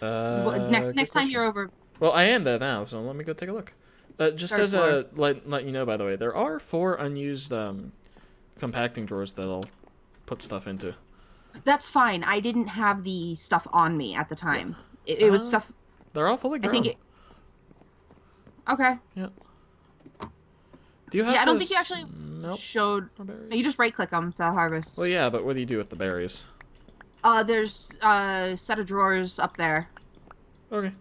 Next Good time question. you're over, Well, I am there now, so let me go take a look. Just third as floor. a let you know, by the way, there are 4 unused compacting drawers that I'll put stuff into. That's fine. I didn't have the stuff on me at the Yeah. time. It was Uh, stuff. they're all fully I think grown. it. Okay. Yeah. Do you Yeah, have I to don't think you actually smelt showed. the You berries? just right click them to Well, harvest. yeah, but what do you do with the berries? There's a set of drawers up there, Okay.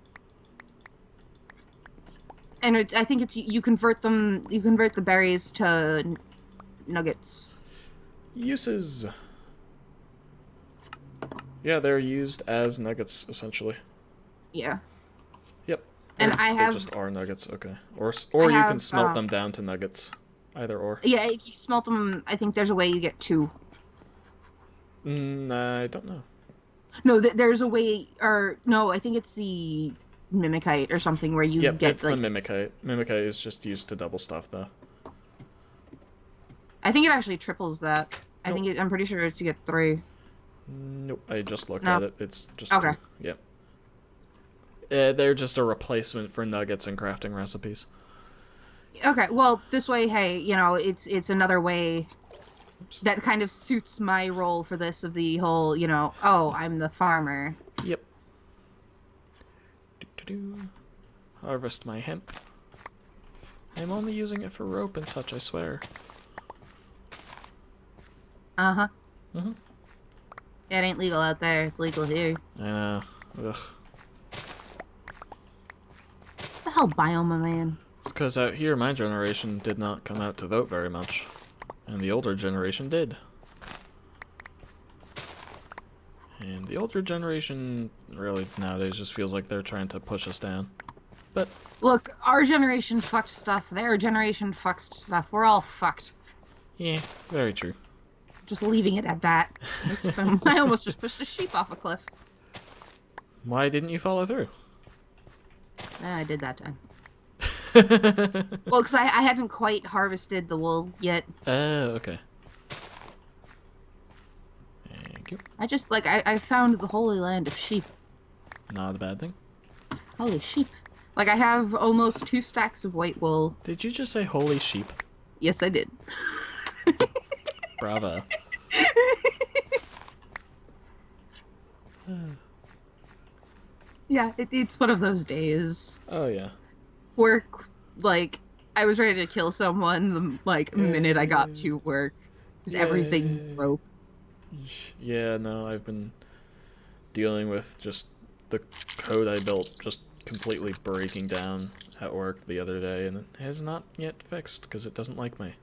and I think it's you convert them. You convert the berries to nuggets. Uses. Yeah, they're used as nuggets essentially. Yeah, Yep. and Or I they have. just are nuggets. Okay. I Or you can have. smelt them down to nuggets. Either or. Yeah, if you smelt them, I think there's a way you get two. I don't know. No, there's a way, or no, I think it's the mimicite or something where you Yep, get it's the like. mimicite. Mimicite is just used to double stuff though. I think it actually triples that. Nope. I'm pretty sure it's to get three. Nope. I just looked No. at it. It's just Okay. 2. Yep. They're just a replacement for nuggets and crafting recipes. Okay. Well, this way, hey, it's another way Oops. that kind of suits my role for this of the whole, oh, I'm the farmer. Yep. Do-do-do. Harvest my hemp. I'm only using it for rope and such, I swear. Uh-huh. Mm-hmm. Yeah, it ain't legal out there. It's legal here. I know. Ugh. What the hell, biome, man? It's because out here my generation did not come out to vote very much. And the older generation did. And the older generation really nowadays just feels like they're trying to push us down. But Look, our generation fucked stuff. Their generation fucked stuff. We're all fucked. yeah, very true. Just leaving it at that. So I almost just pushed a sheep off a cliff. Why didn't you follow through? I did that time. Well, because I hadn't quite harvested the wool yet. Oh, okay. Thank you. I just, I found the holy land of sheep. Not a bad thing. Holy sheep. Like, I have almost 2 stacks of white wool. Did you just say holy sheep? Yes, I did. Bravo. Yeah, it's one of those days. Oh, yeah. Work, I was ready to kill someone the, minute I got to work. Because everything Yay. broke. Yeah, no, I've been dealing with just the code I built just completely breaking down at work the other day, and it has not yet fixed because it doesn't like me.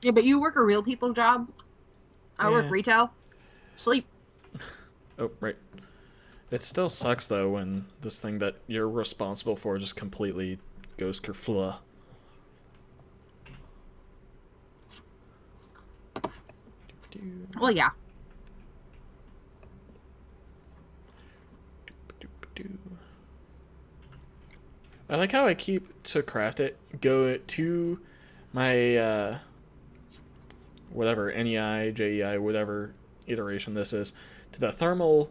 Yeah, but you work a real people job. I work Yeah. retail. Sleep. Oh, right. It still sucks, though, when this thing that you're responsible for just completely goes kerfluh. Well, yeah. I like how I keep to craft it, go to my whatever NEI, JEI, whatever iteration this is, to the thermal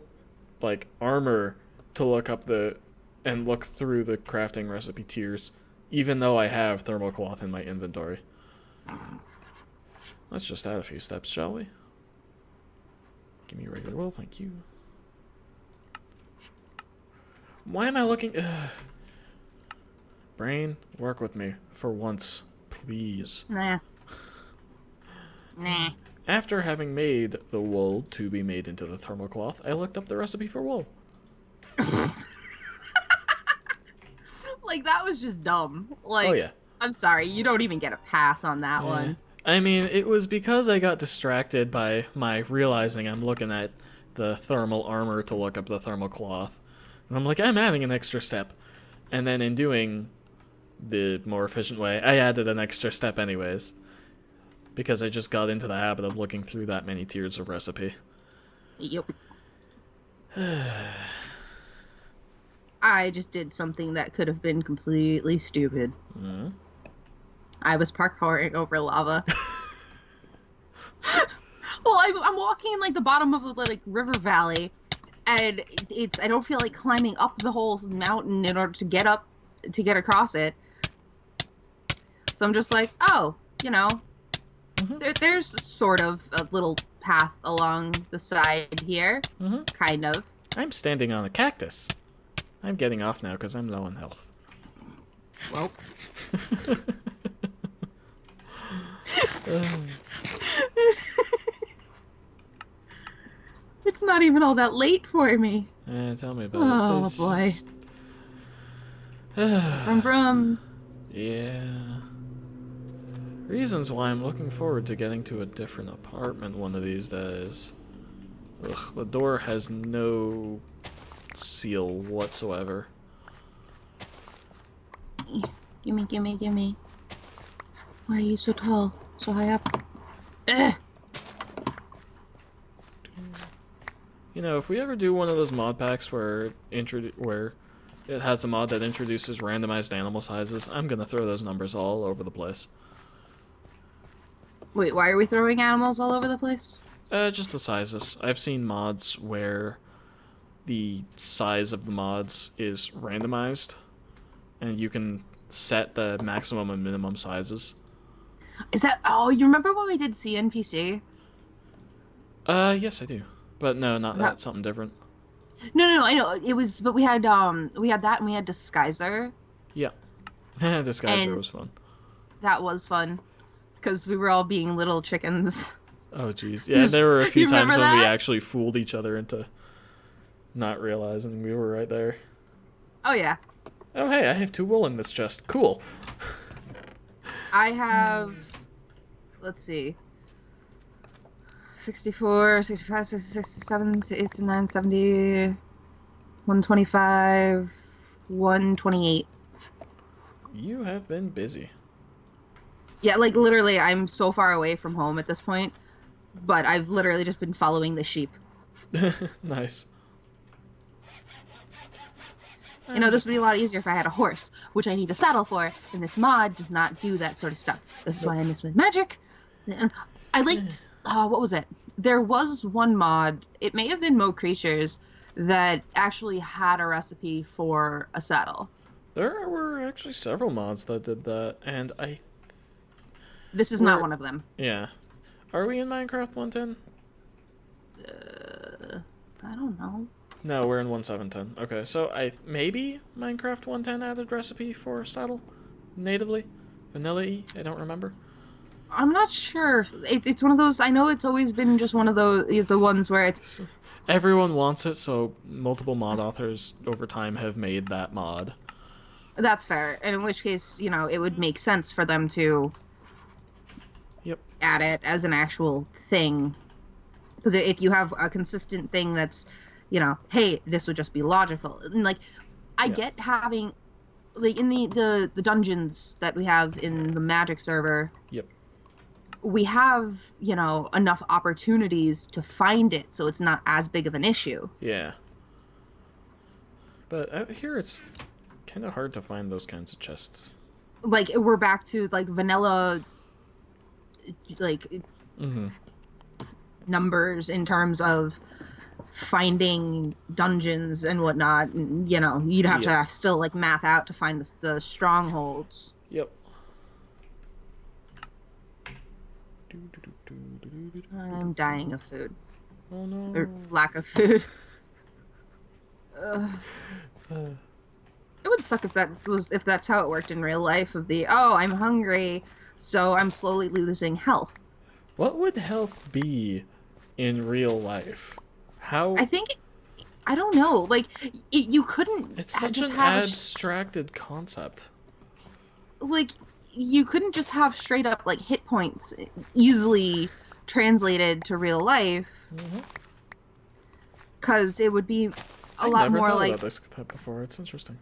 armor to look up and look through the crafting recipe tiers, even though I have thermal cloth in my inventory. Let's just add a few steps, shall we? Give me regular wool, thank you. Why am I looking? Brain, work with me for once, please. Nah. Nah. After having made the wool to be made into the thermal cloth, I looked up the recipe for wool. That was just dumb. Oh yeah. I'm sorry, you don't even get a pass on that one. I mean, it was because I got distracted by my realizing I'm looking at the thermal armor to look up the thermal cloth. And I'm like, I'm adding an extra step. And then in doing the more efficient way, I added an extra step anyways. Because I just got into the habit of looking through that many tiers of recipe. Yep. I just did something that could have been completely stupid. Mm-hmm. I was parkouring over lava. Well, I'm walking in the bottom of the river valley, and it's I don't feel like climbing up the whole mountain in order to get across it. So I'm just like, oh, there's sort of a little path along the side here, kind of. I'm standing on a cactus. I'm getting off now because I'm low on health. Well. It's not even all that late for me. Tell me about it. Oh boy. Brum brum. Yeah. Reasons why I'm looking forward to getting to a different apartment one of these days. Ugh, the door has no seal whatsoever. Gimme. Why are you so tall? So high up? Ugh. You know, if we ever do one of those mod packs where it has a mod that introduces randomized animal sizes, I'm gonna throw those numbers all over the place. Wait, why are we throwing animals all over the place? Just the sizes. I've seen mods where the size of the mods is randomized, and you can set the maximum and minimum sizes. Is that... Oh, you remember when we did CNPC? Yes, I do. But no, not that. Something different. No, I know. It was... But we had that, and we had Disguiser. Yeah. Disguiser was fun. That was fun. Because we were all being little chickens. Oh, jeez. Yeah, there were a few times when that? we actually fooled each other into not realizing we were right there. Oh, yeah. Oh, hey, I have 2 wool in this chest. Cool. I have... Let's see. 64, 65, 66, 67, 89, 70, 125, 128. You have been busy. Yeah, like, literally, I'm so far away from home at this point, but I've literally just been following the sheep. Nice. You know, this would be a lot easier if I had a horse, which I need a saddle for, and this mod does not do that sort of stuff. This is why I miss with magic. And I liked, what was it? There was one mod, it may have been Mo Creatures, that actually had a recipe for a saddle. There were actually several mods that did that, and This is not one of them. Yeah. Are we in Minecraft 110? I don't know. No, we're in 1710. Okay, so maybe Minecraft 110 added recipe for saddle natively? Vanilla-y? I don't remember. I'm not sure. It's one of those... I know it's always been just one of the ones where it's... Everyone wants it, so multiple mod authors over time have made that mod. That's fair. And in which case, it would make sense for them to... Yep. Add it as an actual thing. Because if you have a consistent thing that's, hey, this would just be logical. And, like, I get having... Like, in the dungeons that we have in the Magic server... Yep. We have, enough opportunities to find it, so it's not as big of an issue. Yeah. But out here, it's kind of hard to find those kinds of chests. Like, we're back to, like, vanilla, like, numbers in terms of finding dungeons and whatnot. And, you'd have to still, like, math out to find the strongholds. Yep. I'm dying of food. Oh no. Or lack of food. It would suck if that's how it worked in real life, I'm hungry, so I'm slowly losing health. What would health be in real life? How? I don't know. Like, you couldn't. It's such an abstracted concept. Like, you couldn't just have straight up, like, hit points easily translated to real life. Because it would be a lot more like... I've never thought about this type before. It's interesting.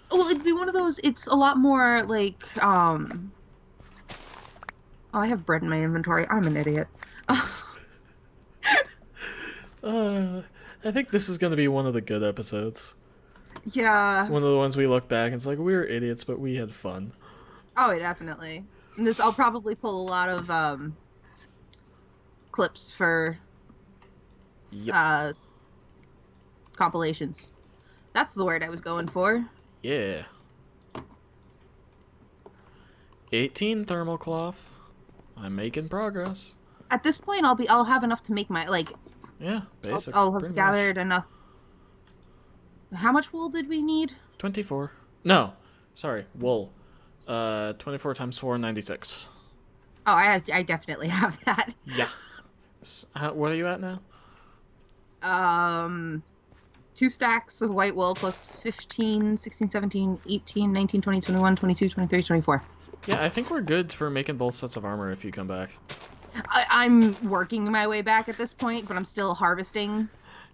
Well, it'd be one of those... It's a lot more like... Oh, I have bread in my inventory. I'm an idiot. I think this is going to be one of the good episodes. Yeah. One of the ones we look back and it's like, we were idiots, but we had fun. Oh, definitely. And I'll probably pull a lot of clips for compilations. That's the word I was going for. Yeah. 18 thermal cloth. I'm making progress. At this point, I'll have enough to make my, like, Yeah, basic. I'll have pretty gathered much. enough. How much wool did we need? 24. No, sorry, wool. 24 times 4, 96. Oh, I definitely have that. Yeah. What are you at now? 2 stacks of white wool plus 15, 16, 17, 18, 19, 20, 21, 22, 23, 24. Yeah, I think we're good for making both sets of armor if you come back. I'm working my way back at this point, but I'm still harvesting.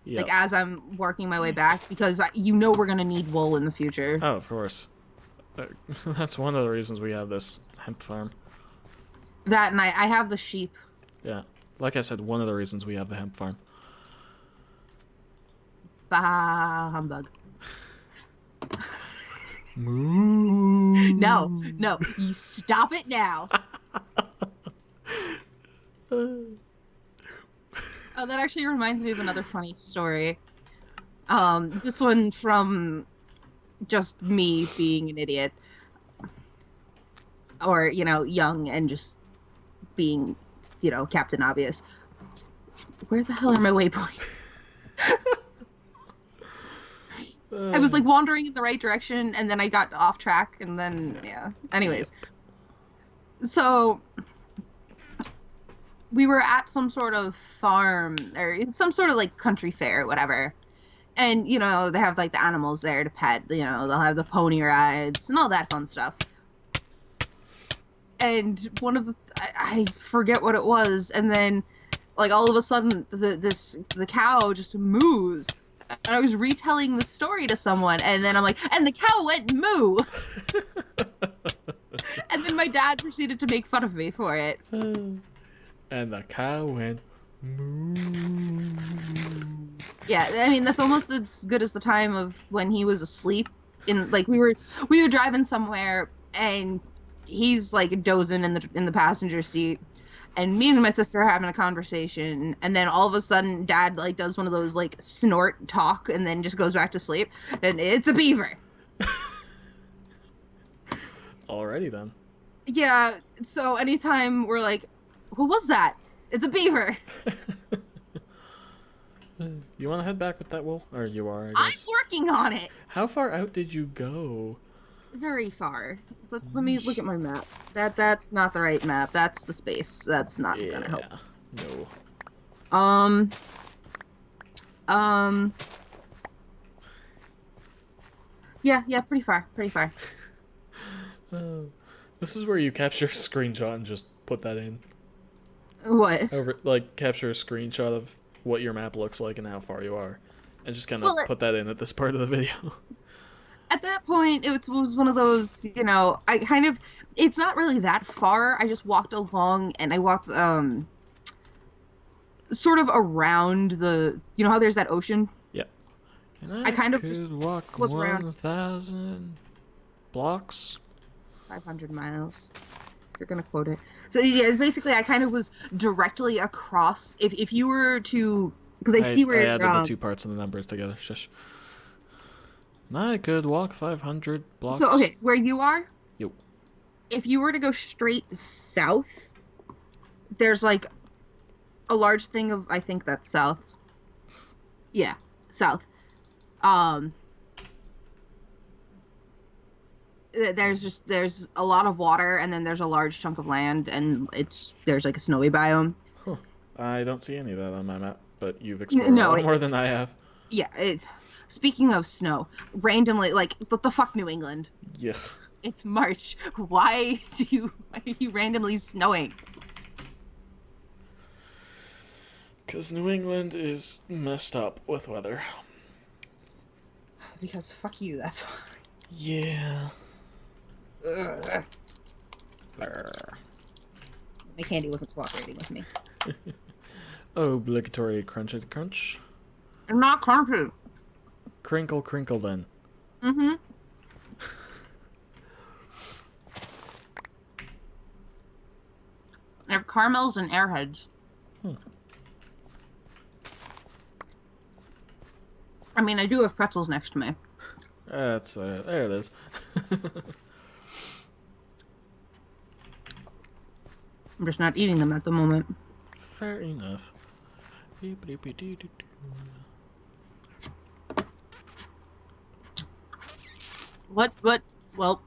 Yep. Like, as I'm working my way back, because we're going to need wool in the future. Oh, of course. That's one of the reasons we have this hemp farm. That, and I have the sheep. Yeah. Like I said, one of the reasons we have the hemp farm. Bah, humbug. Moo. No, you stop it now. Oh, that actually reminds me of another funny story. This one from just me being an idiot. Or, young and just being, Captain Obvious. Where the hell are my waypoints? I was, wandering in the right direction, and then I got off track, and then, yeah. Anyways. So, we were at some sort of farm, or some sort of, country fair, or whatever. And, they have, the animals there to pet. They'll have the pony rides, and all that fun stuff. And one of I forget what it was, and then, all of a sudden, the cow just moos. And I was retelling the story to someone, and then I'm like, and the cow went moo! And then my dad proceeded to make fun of me for it. And the cow went moo. Yeah, I mean, that's almost as good as the time of when he was asleep. We were driving somewhere, and he's, dozing in the passenger seat. And me and my sister are having a conversation, and then all of a sudden, Dad, does one of those, snort talk, and then just goes back to sleep, and it's a beaver. Alrighty, then. Yeah, so anytime we're like, who was that? It's a beaver. You want to head back with that wool? Or you are, I guess. I'm working on it! How far out did you go? Very far. Let me look at my map. That's not the right map. That's the space. That's not gonna help. No. Yeah, pretty far. This is where you capture a screenshot and just put that in. What? Capture a screenshot of what your map looks like and how far you are. And just kind of put that in at this part of the video. At that point, it was one of those, it's not really that far. I just walked along, and I walked, sort of around how there's that ocean? Yeah. And I kind of could just walk was around 1,000 blocks. 500 miles. If you're gonna quote it. So, yeah, basically, I kind of was directly across. If you were to, because I see where... I added the two parts of the numbers together. Shush. I could walk 500 blocks. So, okay, where you are? Yep. If you were to go straight south, there's, a large thing of... I think that's south. Yeah, south. There's a lot of water, and then there's a large chunk of land, and there's, a snowy biome. Huh. I don't see any of that on my map, but you've explored a lot more than I have. Yeah, speaking of snow, randomly, what the fuck, New England? Yeah. It's March. Why are you randomly snowing? Because New England is messed up with weather. Because fuck you, that's why. Yeah. Ugh. My candy wasn't cooperating with me. Obligatory crunch it crunch. I'm not crunchy. Crinkle crinkle then. Mm-hmm. I have caramels and airheads. I mean, I do have pretzels next to me. That's there it is. I'm just not eating them at the moment. Fair enough. What? Well,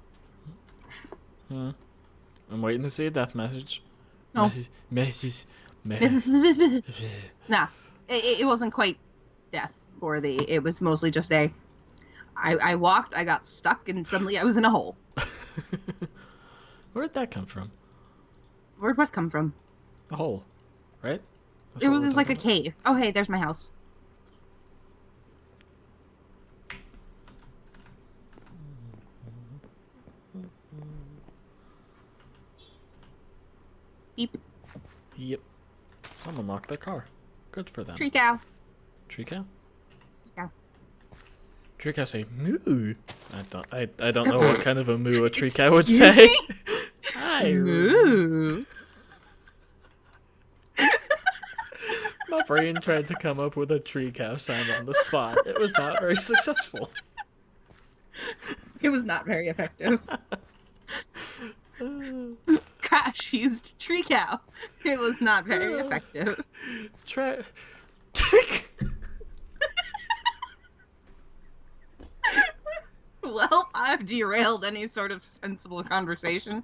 I'm waiting to see a death message. no. Message. Nah, it wasn't quite death for the. It was mostly just a. I walked, I got stuck, and suddenly I was in a hole. Where'd that come from? Where'd what come from? A hole, right? That's It what was we're just like a talking cave. Oh, hey, there's my house. Beep. about. Yep. Someone locked their car. Good for them. Tree cow. Tree cow? Tree cow. Tree cow say moo. I don't know what kind of a moo a tree cow would say. Excuse Hi. Moo. My brain tried to come up with a tree cow sound on the spot. It was not very successful. It was not very effective. Crash used tree cow. It was not very effective. Well, I've derailed any sort of sensible conversation.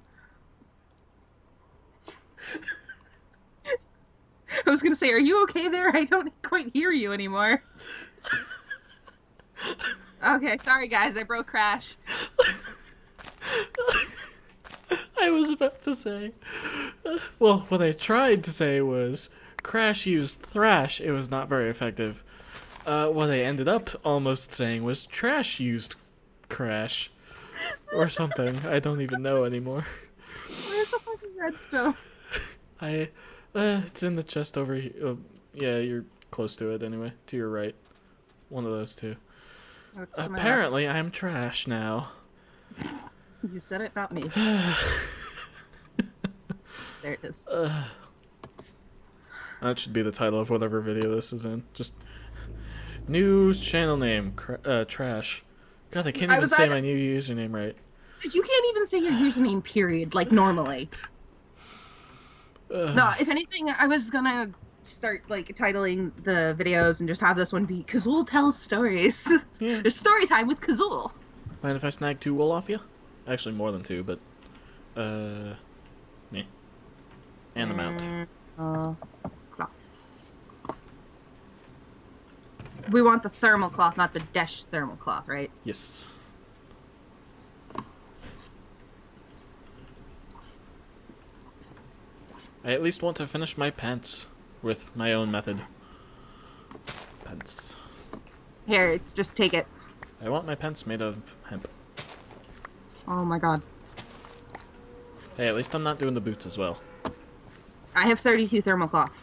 I was gonna say, are you okay there? I don't quite hear you anymore. Okay, sorry guys, I broke Crash. I was about to say, well, what I tried to say was, Crash used thrash. It was not very effective. What I ended up almost saying was, Trash used crash. Or something. I don't even know anymore. Where's the fucking redstone? It's in the chest over here. Oh, yeah, you're close to it anyway. To your right. One of those two. Oh, it's to my Apparently, I'm trash now. left. You said it, not me. There it is. That should be the title of whatever video this is in. Just new channel name, trash. God, I can't even say my new username right. You can't even say your username, period, like normally. No, if anything, I was gonna start like titling the videos and just have this one be Kazul tells stories. Yeah. There's story time with Kazul. Mind if I snag 2 wool off you? Actually, more than 2, but me and the mount. Cloth. We want the thermal cloth, not the Desh thermal cloth, right? Yes. I at least want to finish my pants with my own method. Pants. Here, just take it. I want my pants made of hemp. Oh my god. Hey, at least I'm not doing the boots as well. I have 32 thermal cloth.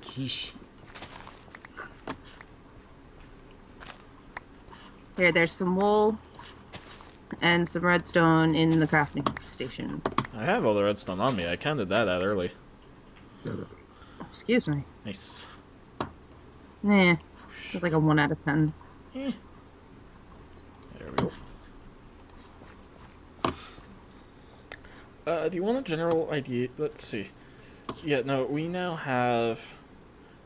Sheesh. Here, there's some wool and some redstone in the crafting station. I have all the redstone on me. I counted that out early. Excuse me. Nice. Nah, it's like a 1 out of 10. Eh. There we go. Do you want a general idea? Let's see. Yeah, no, we now have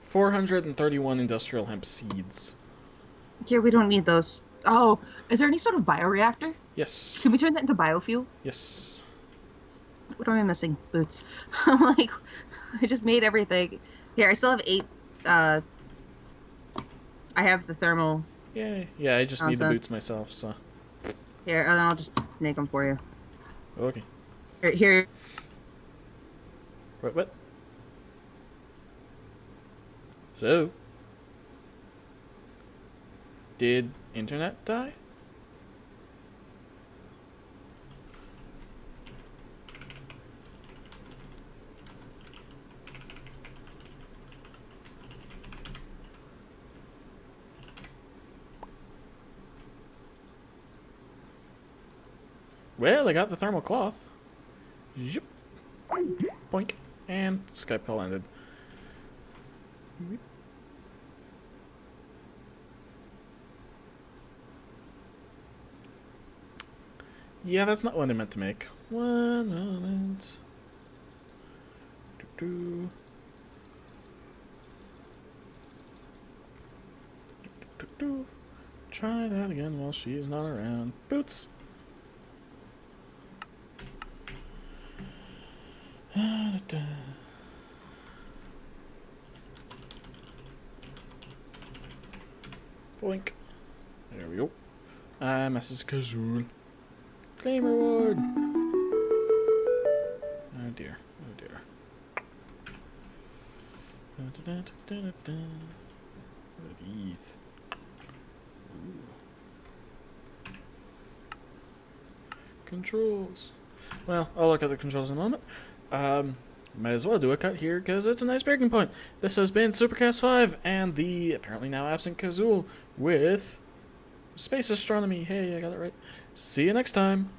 431 industrial hemp seeds. Yeah, we don't need those. Oh, is there any sort of bioreactor? Yes. Can we turn that into biofuel? Yes. What am I missing? Boots. I'm like, I just made everything. Here, I still have 8. I have the thermal. Yay. Yeah, I just need the boots myself, so. Here, and then I'll just make them for you. Okay. Here. What? Hello? Did internet die? Well, I got the thermal cloth. Yep. Boink. And Skype call ended. Yeah, that's not what I meant to make. 1 moment. Do-do. Do-do. Try that again while she's not around. Boots! Boink. There we go. Mrs. Kazul. Claim reward! Oh dear. Oh dear. What are these? Ooh. Controls. Well, I'll look at the controls in a moment. Might as well do a cut here because it's a nice breaking point. This has been Supercast 5 and the apparently now absent Kazul with Space Astronomy. Hey, I got it right. See you next time.